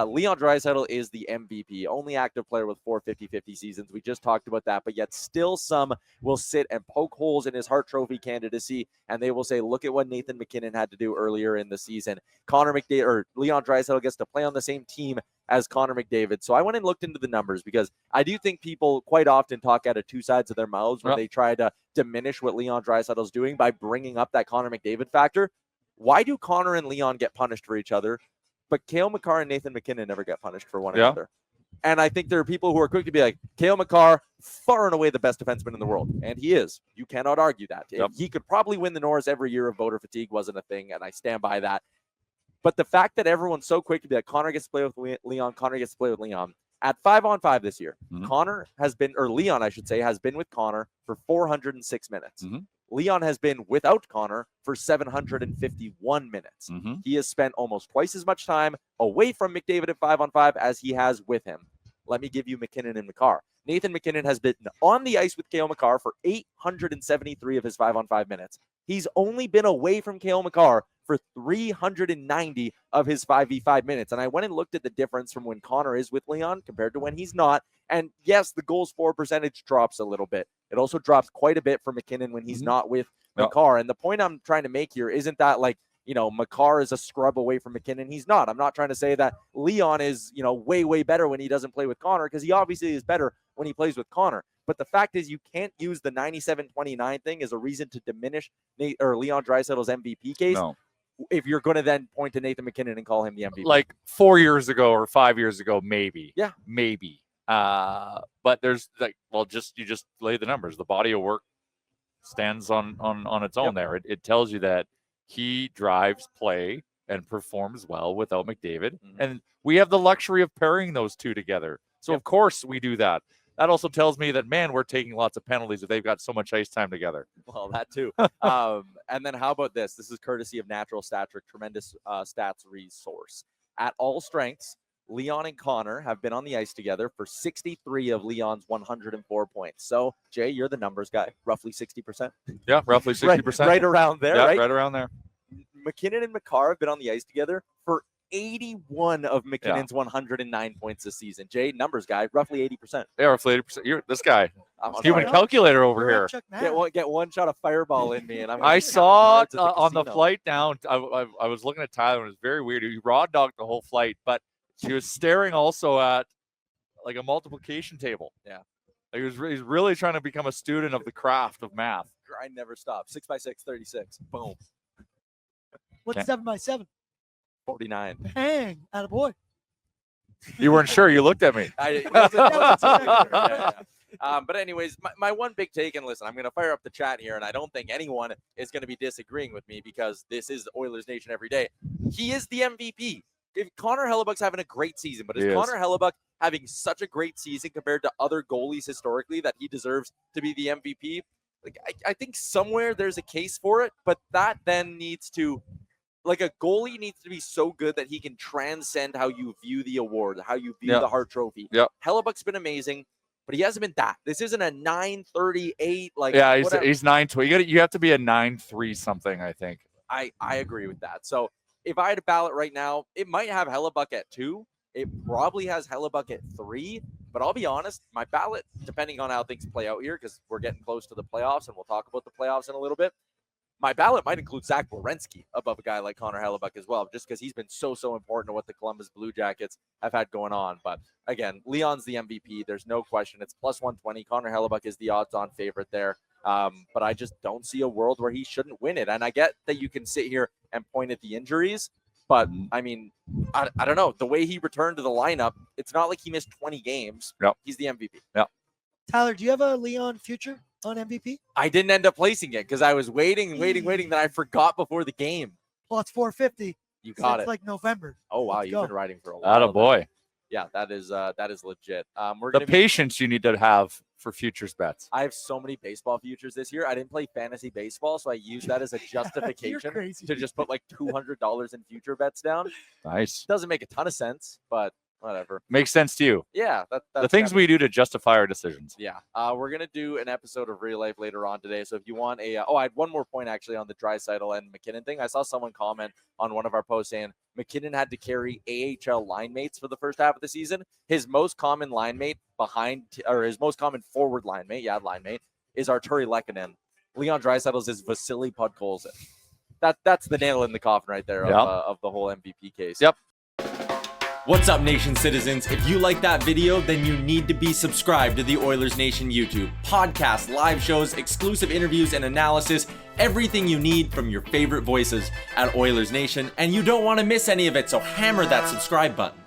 Leon Draisaitl is the MVP, only active player with 4 50-50 seasons. We just talked about that, but yet still some will sit and poke holes in his Hart Trophy candidacy, and they will say, look at what Nathan MacKinnon had to do earlier in the season. Leon Draisaitl gets to play on the same team as Connor McDavid. So I went and looked into the numbers because I do think people quite often talk out of two sides of their mouths when they try to diminish what Leon Draisaitl's doing by bringing up that Connor McDavid factor. Why do Connor and Leon get punished for each other, but Cale Makar and Nathan MacKinnon never get punished for one another? And I think there are people who are quick to be like, Cale Makar, far and away the best defenseman in the world. And he is. You cannot argue that. Yep. He could probably win the Norris every year if voter fatigue wasn't a thing, and I stand by that. But the fact that everyone's so quick to be like, Connor gets to play with Leon, Connor gets to play with Leon. At 5-on-5 this year, Leon, I should say, has been with Connor for 406 minutes. Leon has been without Connor for 751 minutes. He has spent almost twice as much time away from McDavid at 5-on-5 as he has with him. Let me give you MacKinnon and Makar. Nathan MacKinnon has been on the ice with Cale Makar for 873 of his 5-on-5 minutes. He's only been away from Cale Makar for 390 of his 5v5 minutes. And I went and looked at the difference from when Connor is with Leon compared to when he's not. And yes, the goals for percentage drops a little bit. It also drops quite a bit for MacKinnon when he's not with Makar. And the point I'm trying to make here isn't that like, Makar is a scrub away from MacKinnon. He's not. I'm not trying to say that Leon is, way, way better when he doesn't play with Connor, because he obviously is better when he plays with Connor. But the fact is, you can't use the 97-29 thing as a reason to diminish Leon Draisaitl's MVP case. No. If you're going to then point to Nathan MacKinnon and call him the MVP. Like 4 years ago or 5 years ago, maybe. Yeah. Maybe. But there's you just lay the numbers. The body of work stands on its own there. It tells you that he drives play and performs well without McDavid. And we have the luxury of pairing those two together. So, of course, we do that. That also tells me that, man, we're taking lots of penalties if they've got so much ice time together. Well, that too. And then how about this? This is courtesy of Natural Stat Trick, tremendous stats resource. At all strengths, Leon and Connor have been on the ice together for 63 of Leon's 104 points. So, Jay, you're the numbers guy. Roughly 60%. Yeah, roughly 60%. Right around there, right? Right around there. MacKinnon and Makar have been on the ice together for 81 of McKinnon's 109 points this season. Jay, numbers guy, roughly 80%. Yeah, roughly 80%. You're this guy. Human calculator over here. Get one shot of fireball in me, and I saw it on the flight down. I was looking at Tyler, and it was very weird. He raw dogged the whole flight, but he was staring also at like a multiplication table. Yeah. Like he's really trying to become a student of the craft of math. Grind never stops. 6 by 6, 36. Boom. What's 7 by 7? 49. Bang. Attaboy. You weren't sure. You looked at me. But anyways, my one big take, and listen, I'm going to fire up the chat here, and I don't think anyone is going to be disagreeing with me because this is Oilers Nation every day. He is the MVP. If Connor Hellebuck's having a great season, but is Connor Hellebuck having such a great season compared to other goalies historically that he deserves to be the MVP? Like, I think somewhere there's a case for it, but that then needs to, like, a goalie needs to be so good that he can transcend how you view the award, how you view the Hart Trophy. Hellebuck's been amazing, but he hasn't been that. This isn't a 938. Like, he's 9-2. You have to be a 9-3 something, I think. I agree with that. So if I had a ballot right now, it might have Hellebuck at 2. It probably has Hellebuck at 3. But I'll be honest, my ballot, depending on how things play out here, because we're getting close to the playoffs, and we'll talk about the playoffs in a little bit, my ballot might include Zach Werenski above a guy like Connor Hellebuck as well, just because he's been so important to what the Columbus Blue Jackets have had going on. But again, Leon's the MVP. There's no question. It's plus 120. Connor Hellebuck is the odds-on favorite there. But I just don't see a world where he shouldn't win it. And I get that you can sit here and point at the injuries, but I mean, I don't know. The way he returned to the lineup, it's not like he missed 20 games. He's the MVP. Tyler, do you have a Leon future on MVP? I didn't end up placing it because I was waiting. Then I forgot before the game. Plus 450. You got it. It's like November. Oh, wow. You've been writing for a while. Attaboy. Yeah, that is legit. The patience you need to have for futures bets. I have so many baseball futures this year. I didn't play fantasy baseball, so I used that as a justification to just put like $200 in future bets down. Nice. Doesn't make a ton of sense, but whatever. Makes sense to you. Yeah, that's The things kinda- we do to justify our decisions. Yeah, we're gonna do an episode of Real Life later on today. So if you want a, I had one more point actually on the Draisaitl and McKinnon thing. I saw someone comment on one of our posts saying McKinnon had to carry AHL line mates for the first half of the season. His most common line mate his most common forward line mate, line mate, is Arturi Lehkonen. Leon Draisaitl's is Vasily Podkolzin. That's the nail in the coffin right there of the whole MVP case. Yep. What's up, Nation citizens? If you like that video, then you need to be subscribed to the Oilers Nation YouTube. Podcasts, live shows, exclusive interviews, and analysis. Everything you need from your favorite voices at Oilers Nation. And you don't want to miss any of it, so hammer that subscribe button.